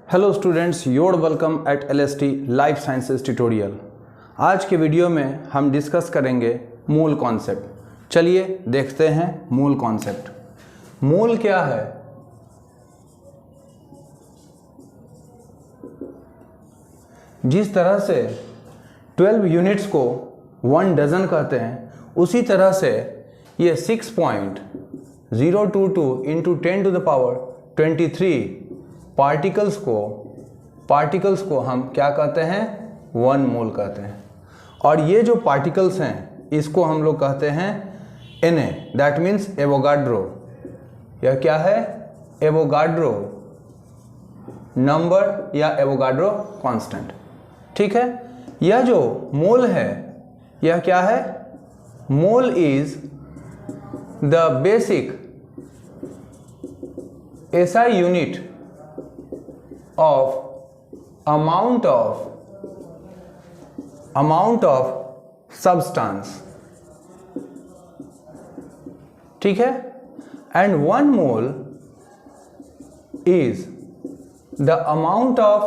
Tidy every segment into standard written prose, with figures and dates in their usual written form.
Hello students, your welcome eight LST life sciences tutorial. आज के video में हम डिस्कस करेंगे मूल कॉन्सेप्ट। चलिए देखते हैं मूल कॉन्सेप्ट। मूल क्या है? जिस तरह से 12 यूनिट्स को 1 डजन कहते हैं, उसी तरह से ये 6.022 into 10 to the power 23 particles को हम क्या कहते हैं? 1 मोल कहते हैं। और ये जो पार्टिकल्स हैं इसको हम लोग कहते हैं Na, दैट मीन्स एवोगाड्रो। यह क्या है? एवोगाड्रो नंबर या एवोगाड्रो कांस्टेंट। ठीक है। यह जो मोल है यह क्या है? Mole is the basic SI unit of amount of substance। ठीक है। and 1 mole is the amount of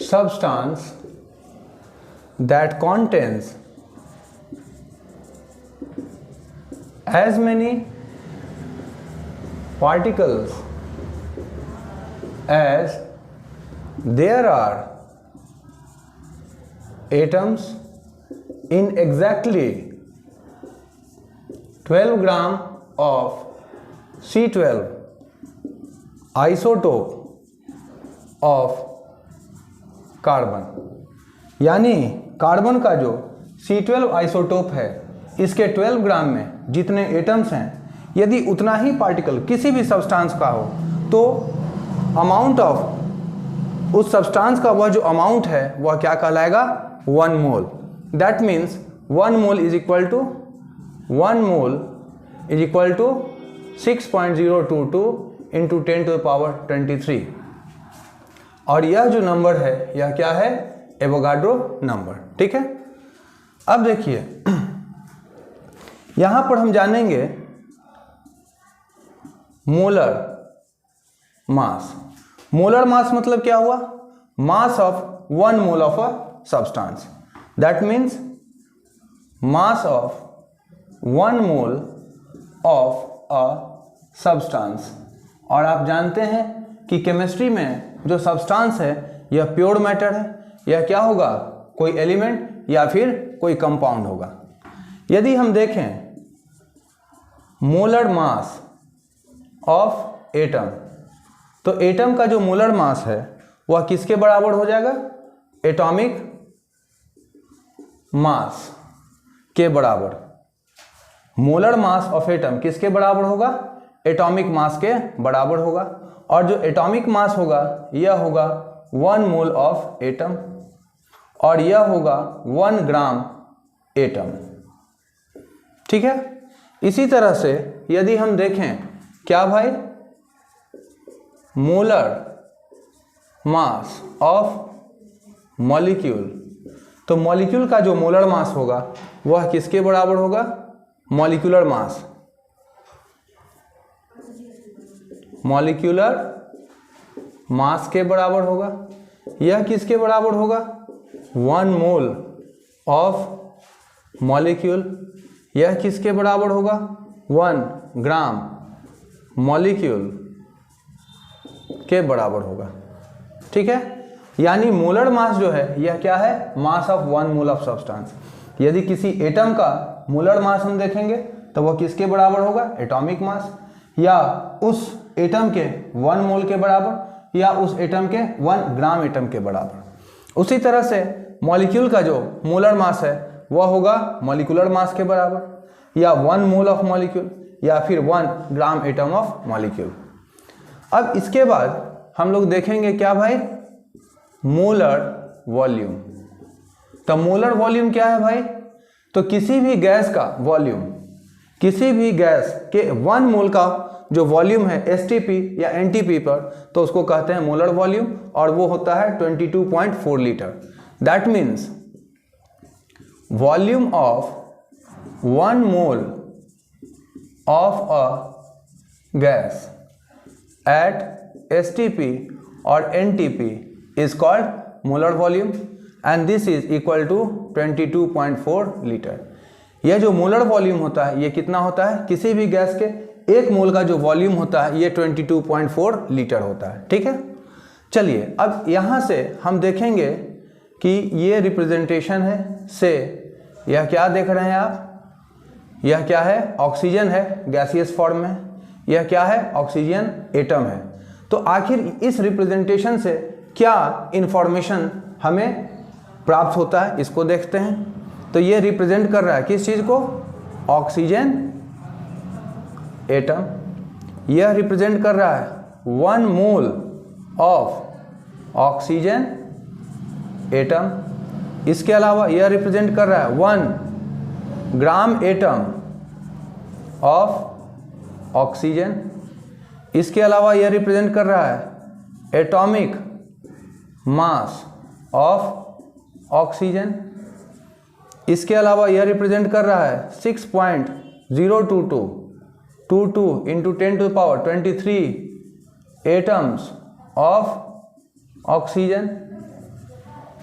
substance that contains as many particles as there are atoms in exactly 12 gram of C12 isotope of carbon. यानी carbon का जो C12 isotope है, इसके 12 ग्राम में जितने atoms हैं, यदि उतना ही पार्टिकल किसी भी सब्सटेंस का हो तो अमाउंट ऑफ उस सब्सटेंस का वह जो अमाउंट है वह क्या कहलाएगा? 1 mole. That means 1 mole is equal to 6.022 into 10 to the power 23। और यह जो नंबर है यह क्या है? Avogadro number. ठीक है। अब देखिए यहां पर हम जानेंगे मोलर मास। मोलर मास मतलब क्या हुआ? Mass of 1 mole of a substance. That means mass of 1 mole of a substance. और आप जानते हैं कि केमिस्ट्री में जो सब्सटेंस है यह प्योर मैटर है। यह क्या होगा? कोई एलिमेंट या फिर कोई कंपाउंड होगा। यदि हम देखें मोलर मास ऑफ एटम, तो एटम का जो मोलर मास है वह किसके बराबर हो जाएगा? एटॉमिक मास के बराबर। मोलर मास ऑफ एटम किसके बराबर होगा? एटॉमिक मास के बराबर होगा। और जो एटॉमिक मास होगा यह होगा 1 मोल ऑफ एटम, और यह होगा 1 ग्राम एटम। ठीक है। इसी तरह से यदि हम देखें क्या भाई? मोलर मास ऑफ मॉलिक्यूल, तो मॉलिक्यूल का जो मोलर मास होगा वह किसके बराबर होगा? Molecular mass. मॉलिक्यूलर मास के बराबर होगा। यह किसके बराबर होगा? 1 मोल ऑफ मॉलिक्यूल। यह किसके बराबर होगा? 1 ग्राम मॉलिक्यूल के बराबर होगा। ठीक है। यानी मोलर मास जो है यह क्या है? Mass of 1 mole of substance. यदि किसी एटम का मोलर मास हम देखेंगे तो वह किसके बराबर होगा? एटॉमिक मास, या उस एटम के 1 मोल के बराबर, या उस एटम के 1 ग्राम एटम के बराबर। उसी तरह से मॉलिक्यूल का जो मोलर मास है वह होगा मॉलिक्यूलर मास के बराबर, या 1 मोल ऑफ मॉलिक्यूल, या फिर 1 ग्राम एटम ऑफ मॉलिक्यूल। अब इसके बाद हम लोग देखेंगे क्या भाई? Molar volume. तो मोलर वॉल्यूम क्या है भाई? तो किसी भी गैस का वॉल्यूम, किसी भी गैस के 1 मोल का जो वॉल्यूम है STP या NTP पर, तो उसको कहते हैं मोलर वॉल्यूम, और वो होता है 22.4 litre. That means volume of 1 mole of a gas at STP or NTP is called molar volume and this is equal to 22.4 litre. यह जो मोलर वॉल्यूम होता है ये कितना होता है, किसी भी गैस के 1 मोल का जो वॉल्यूम होता है ये 22.4 लीटर होता है। ठीक है, चलिए अब यहाँ से हम देखेंगे कि ये रिप्रेजेंटेशन है से, यह क्या देख रहे हैं आप, यह क्या है, ऑक्सीजन है गैसियस फॉर्म में, यह क्या है, ऑक्सीजन एटम है। तो आखिर इस रिप्रेजेंटेशन से क्या इंफॉर्मेशन हमें प्राप्त होता है इसको देखते हैं। तो ये रिप्रेजेंट कर रहा है किस चीज़ को, ऑक्सीजन एटम। यह रिप्रेजेंट कर रहा है 1 मोल ऑफ ऑक्सीजन एटम। इसके अलावा यह रिप्रेजेंट कर रहा है 1 ग्राम एटम ऑफ ऑक्सीजन। इसके अलावा यह रिप्रेजेंट कर रहा है एटॉमिक मास ऑफ ऑक्सीजन। इसके अलावा यह रिप्रेजेंट कर रहा है 6.022 into 10 to the power 23 atoms of oxygen.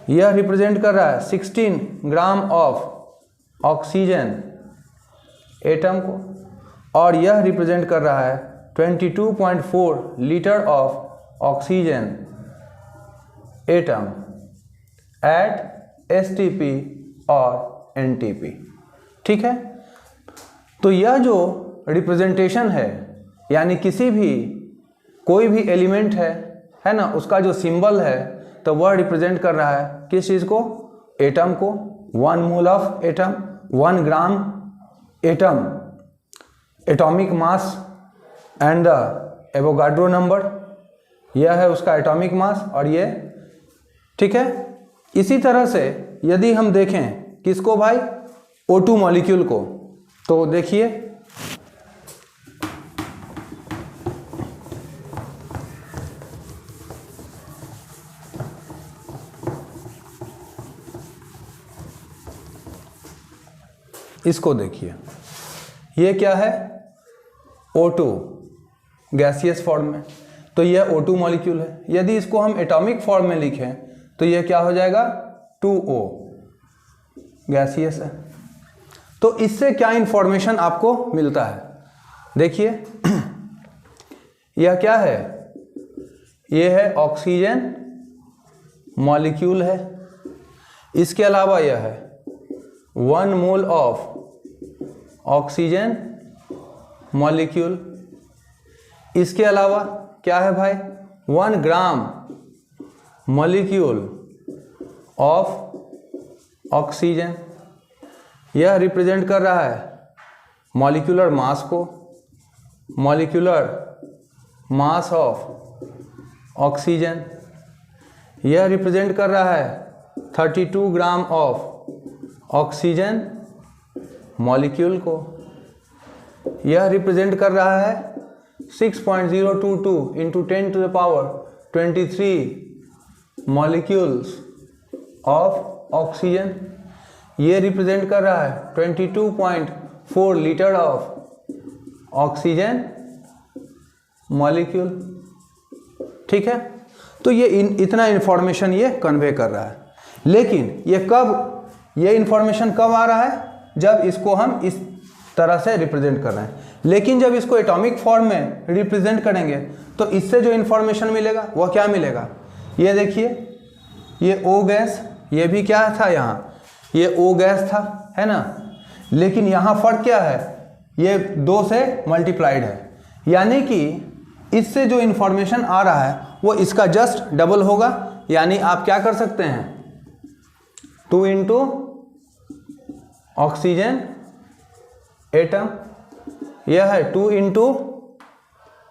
यह रिप्रेजेंट कर रहा है 16 ग्राम ऑफ ऑक्सीजन एटम को, और यह रिप्रेजेंट कर रहा है 22.4 litre of oxygen atom at STP और NTP। ठीक है, तो यह जो रिप्रेजेंटेशन है यानी किसी भी कोई भी एलिमेंट है ना, उसका जो सिंबल है तो वह रिप्रेजेंट कर रहा है किस चीज़ को, एटम को। 1 मोल of atom, 1 gram atom, atomic mass and the Avogadro number, यह है उसका एटॉमिक मास और ये। ठीक है, इसी तरह से यदि हम देखें किसको भाई, O2 मॉलिक्यूल को, तो देखिए इसको देखिए, ये क्या है, O2 गैसियस फॉर्म में, तो यह O2 मॉलिक्यूल है। यदि इसको हम एटॉमिक फॉर्म में लिखें तो यह क्या हो जाएगा, 2O गैसियस है। तो इससे क्या इंफॉर्मेशन आपको मिलता है, देखिए यह क्या है, यह है ऑक्सीजन मॉलिक्यूल है। इसके अलावा यह है 1 मोल ऑफ ऑक्सीजन मॉलिक्यूल। इसके अलावा क्या है भाई, 1 ग्राम मॉलिक्यूल ऑफ ऑक्सीजन। यह रिप्रेजेंट कर रहा है मॉलिक्यूलर मास को, मॉलिक्यूलर मास ऑफ ऑक्सीजन। यह रिप्रेजेंट कर रहा है 32 ग्राम ऑफ ऑक्सीजन मॉलिक्यूल को। यह रिप्रेजेंट कर रहा है 6.022 into 10 to the power 23 molecules of oxygen. ये रिप्रेजेंट कर रहा है 22.4 लीटर ऑफ ऑक्सीजन मॉलिक्यूल। ठीक है, तो ये इतना इन्फॉर्मेशन ये कन्वे कर रहा है। लेकिन ये इन्फॉर्मेशन कब आ रहा है, जब इसको हम इस तरह से रिप्रेजेंट कर रहे हैं। लेकिन जब इसको एटॉमिक फॉर्म में रिप्रेजेंट करेंगे तो इससे जो इन्फॉर्मेशन मिलेगा वह क्या मिलेगा, ये देखिए, ये O गैस, ये भी क्या था यहाँ, ये O गैस था, है ना। लेकिन यहाँ फर्क क्या है, ये 2 से मल्टीप्लाइड है, यानी कि इससे जो इन्फॉर्मेशन आ रहा है वो इसका जस्ट डबल होगा। यानी आप क्या कर सकते हैं, 2 into ऑक्सीजन एटम, यह है 2 into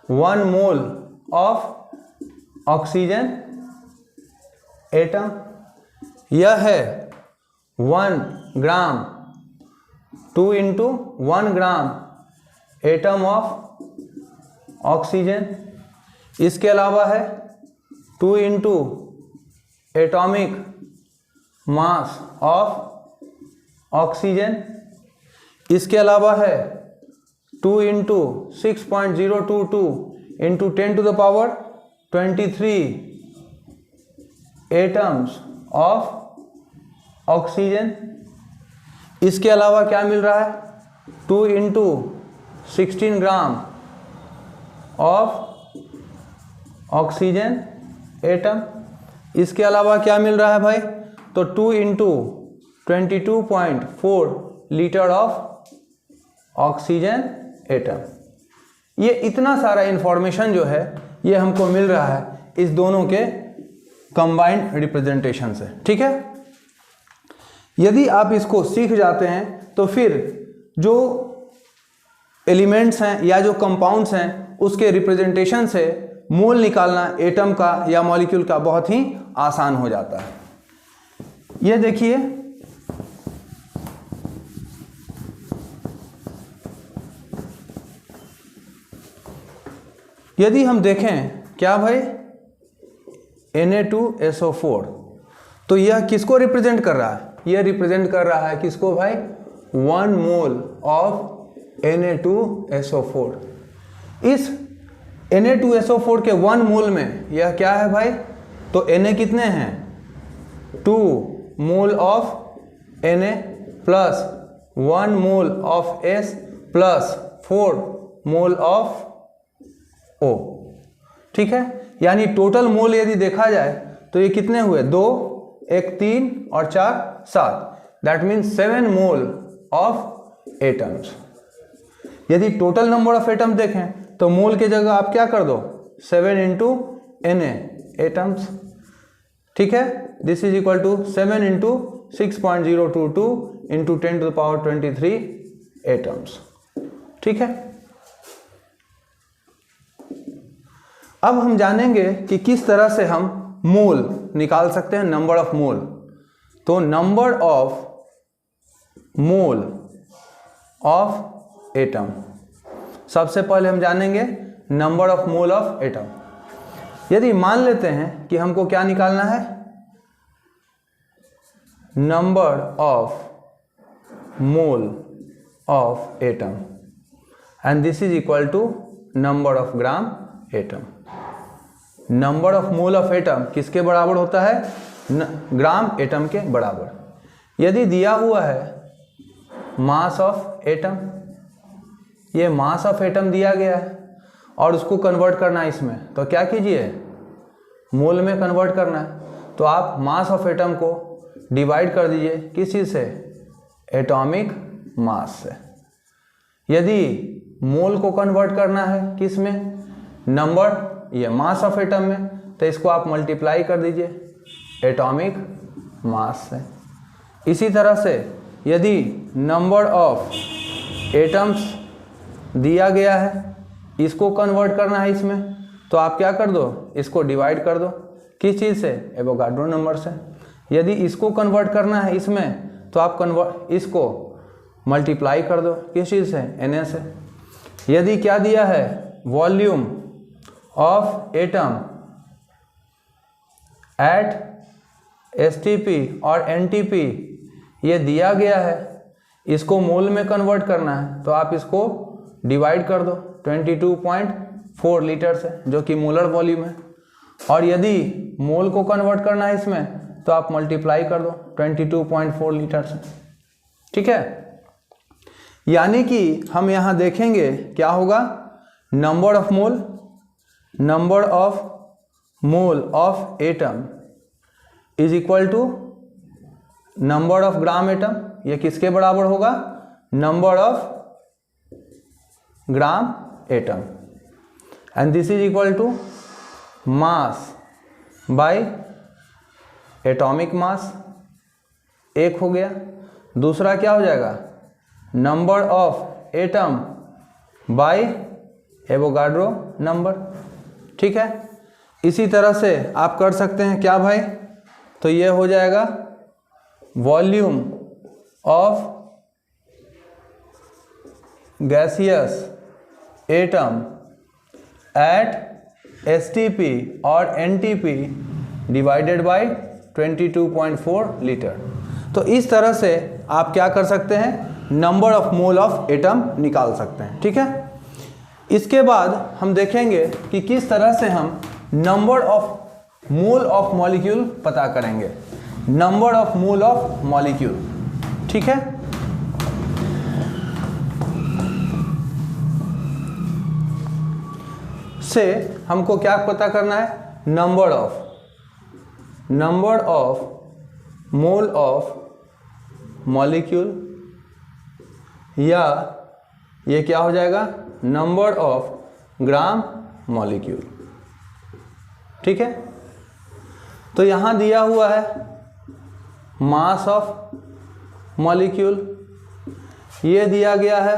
1 mole of oxygen atom, यह है 1 ग्राम, 2 into 1 gram atom of oxygen. इसके अलावा है 2 into atomic mass of oxygen. इसके अलावा है 2 into 6.022 into 10⁻23 atoms of oxygen. इसके अलावा क्या मिल रहा है, 2 into 16 gram of oxygen atom. इसके अलावा क्या मिल रहा है भाई, तो 2 into 22.4 litre of oxygen atom. ये इतना सारा इंफॉर्मेशन जो है ये हमको मिल रहा है इस दोनों के कंबाइंड रिप्रेजेंटेशन से, ठीक है। यदि आप इसको सीख जाते हैं तो फिर जो एलिमेंट्स हैं या जो कंपाउंड्स हैं उसके रिप्रेजेंटेशन से मोल निकालना एटम का या मॉलिक्यूल का बहुत ही आसान हो जाता है। ये देखिए, यदि हम देखें क्या भाई Na2SO4, तो यह किसको रिप्रेजेंट कर रहा है, यह रिप्रेजेंट कर रहा है किसको भाई, 1 मोल ऑफ Na2SO4। इस Na2SO4 के 1 मोल में यह क्या है भाई, तो Na कितने हैं, 2 mole of Na plus 1 mole of S plus 4 mole of O, ठीक है। यानी टोटल मोल यदि देखा जाए तो ये कितने हुए, 2, 1 3 और 4 7, that means 7 mole of atoms. यदि टोटल नंबर ऑफ एटम्स देखें तो मोल के जगह आप क्या कर दो, 7 इंटू Na एटम्स, ठीक है। This is equal to 7 into 6.022 into 10⁻23 atoms, ठीक है। अब हम जानेंगे कि किस तरह से हम मोल निकाल सकते हैं, नंबर ऑफ मोल। तो number of mole of atom, सबसे पहले हम जानेंगे number of mole of atom. यदि मान लेते हैं कि हमको क्या निकालना है, number of mole of atom, and this is equal to number of gram atom. Number of mole of atom किसके बराबर होता है, ग्राम एटम के बराबर। यदि दिया हुआ है मास ऑफ एटम, ये मास ऑफ एटम दिया गया है और उसको कन्वर्ट करना है इसमें, तो क्या कीजिए, मोल में कन्वर्ट करना है। तो आप मास ऑफ एटम को डिवाइड कर दीजिए किस चीज़ से, एटॉमिक मास से। यदि मोल को कन्वर्ट करना है किस में, नंबर, ये मास ऑफ एटम में, तो इसको आप मल्टीप्लाई कर दीजिए एटॉमिक मास से। इसी तरह से यदि नंबर ऑफ एटम्स दिया गया है, इसको कन्वर्ट करना है इसमें, तो आप क्या कर दो, इसको डिवाइड कर दो किस चीज़ से, एवोगाड्रो नंबर से। यदि इसको कन्वर्ट करना है इसमें, तो आप इसको मल्टीप्लाई कर दो किस चीज़ से, Na से। यदि क्या दिया है, volume of atom at STP और NTP ये दिया गया है, इसको मोल में कन्वर्ट करना है, तो आप इसको डिवाइड कर दो 22.4 लीटर से, जो कि मोलर वॉल्यूम है। और यदि मोल को कन्वर्ट करना है इसमें, तो आप मल्टीप्लाई कर दो 22.4 लीटर से, ठीक है। यानी कि हम यहाँ देखेंगे क्या होगा, number of mole, number of mole of atom is equal to number of gram atom. ये किसके बराबर होगा, number of gram atom, and this is equal to mass by atomic mass, एक हो गया। दूसरा क्या हो जाएगा, number of atom by Avogadro number, ठीक है। इसी तरह से आप कर सकते हैं क्या भाई, तो ये हो जाएगा volume of gaseous atom at STP और NTP डिवाइडेड बाय 22.4 लीटर। तो इस तरह से आप क्या कर सकते हैं, number of mole of atom निकाल सकते हैं, ठीक है। इसके बाद हम देखेंगे कि किस तरह से हम number of mole of molecule पता करेंगे, number of mole of molecule. ठीक है, से हमको क्या पता करना है, number of mole of molecule, या ये क्या हो जाएगा, नंबर ऑफ ग्राम मॉलिक्यूल। ठीक है, तो यहां दिया हुआ है मास ऑफ मॉलिक्यूल, ये दिया गया है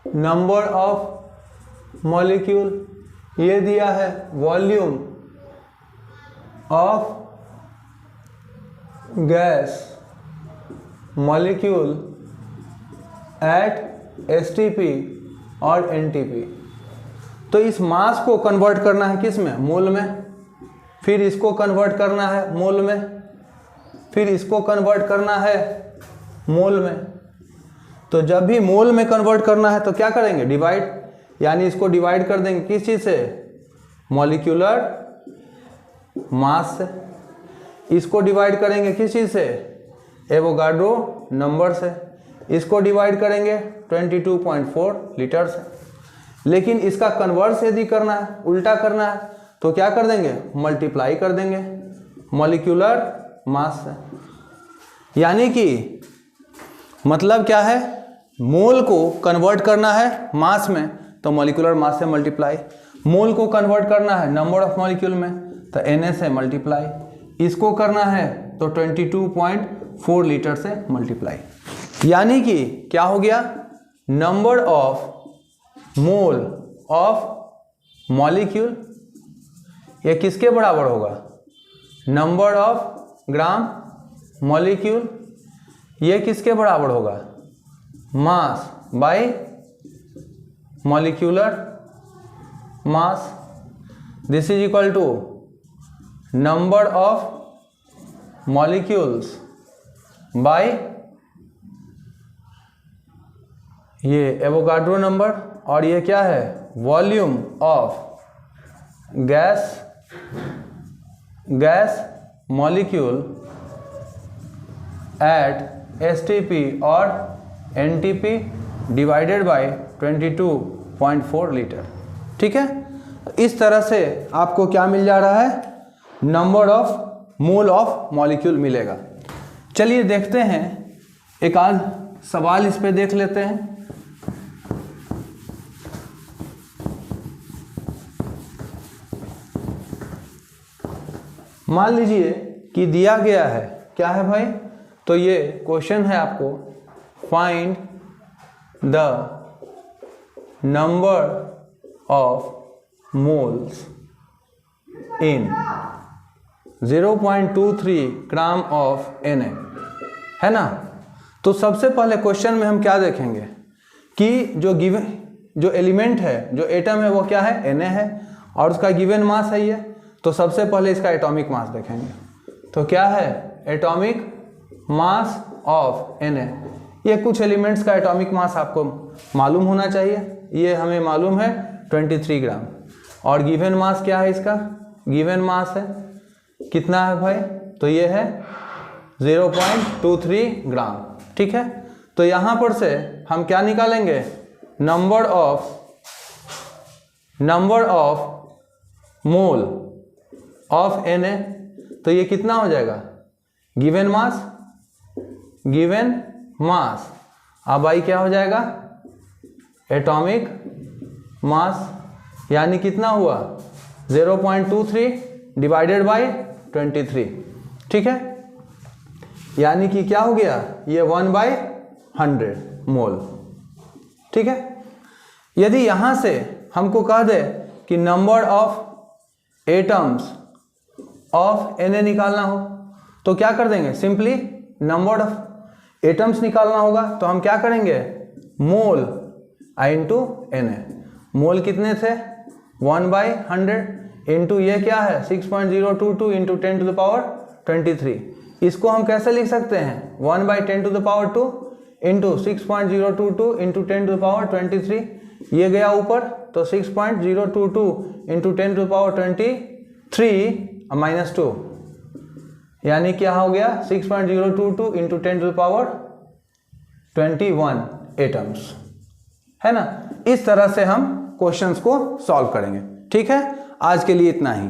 नंबर ऑफ मॉलिक्यूल, ये दिया है volume of gas molecule at STP और एनटीपी। तो इस मास को कन्वर्ट करना है किस में, मोल में, फिर इसको कन्वर्ट करना है मोल में, फिर इसको कन्वर्ट करना है मोल में। तो जब भी मोल में कन्वर्ट करना है तो क्या करेंगे, डिवाइड, यानी इसको डिवाइड कर देंगे किस चीज़ से, मॉलिक्यूलर मास से। इसको डिवाइड करेंगे किस चीज़ से, एवोगाड्रो नंबर से। इसको डिवाइड करेंगे 22.4 लीटर से। लेकिन इसका कन्वर्स यदि करना है, उल्टा करना है, तो क्या कर देंगे, मल्टीप्लाई कर देंगे मॉलिक्यूलर मास से। यानी कि मतलब क्या है, मोल को कन्वर्ट करना है मास में तो मॉलिक्यूलर मास से मल्टीप्लाई, मोल को कन्वर्ट करना है नंबर ऑफ मॉलिक्यूल में तो Na से मल्टीप्लाई, इसको करना है तो 22.4 लीटर से मल्टीप्लाई। यानी कि क्या हो गया, number of mole of molecule ये किसके बराबर होगा, नंबर ऑफ ग्राम मॉलिक्यूल ये किसके बराबर होगा, mass by molecular mass. This is equal to number of molecules by ये एवोगाड्रो नंबर, और ये क्या है, volume of gas molecule at STP और एनटीपी डिवाइडेड बाय 22.4 लीटर। ठीक है, इस तरह से आपको क्या मिल जा रहा है, number of mole of molecule मिलेगा। चलिए देखते हैं, एक आध सवाल इस पे देख लेते हैं। मान लीजिए कि दिया गया है, क्या है भाई, तो ये क्वेश्चन है आपको, find the number of moles in 0.23 gram of Na, है ना। तो सबसे पहले क्वेश्चन में हम क्या देखेंगे कि जो गिवन जो एलिमेंट है, जो एटम है, वो क्या है, Na है, और उसका गिवन मास है ये। तो सबसे पहले इसका एटॉमिक मास देखेंगे, तो क्या है, एटॉमिक मास ऑफ Na। ये कुछ एलिमेंट्स का एटॉमिक मास आपको मालूम होना चाहिए, ये हमें मालूम है 23 ग्राम, और गिवन मास क्या है, इसका गिवन मास है कितना है भाई, तो ये है 0.23 ग्राम। ठीक है, तो यहाँ पर से हम क्या निकालेंगे, number of mole of Na। तो ये कितना हो जाएगा, गिवन मास, अब आई क्या हो जाएगा, एटॉमिक मास, यानी कितना हुआ 0.23 डिवाइडेड बाय 23। ठीक है, यानी कि क्या हो गया, ये 1/100 मोल। ठीक है, यदि यहां से हमको कह दे कि number of atoms of Na निकालना हो, तो क्या कर देंगे, सिंपली नंबर ऑफ एटम्स निकालना होगा। तो हम क्या करेंगे, मोल इंटू Na, मोल कितने थे 1/100 इंटू ये क्या है 6.022 इंटू 10⁻23। इसको हम कैसे लिख सकते हैं, 1/10⁻2 इंटू 6.022 इंटू 10⁻23, ये गया ऊपर, तो 6.022 इंटू 10 टू पावर 23 -2, यानी क्या हो गया 6.022 इंटू 10 टू पावर 21 एटम्स, है ना। इस तरह से हम क्वेश्चंस को सॉल्व करेंगे। ठीक है, आज के लिए इतना ही।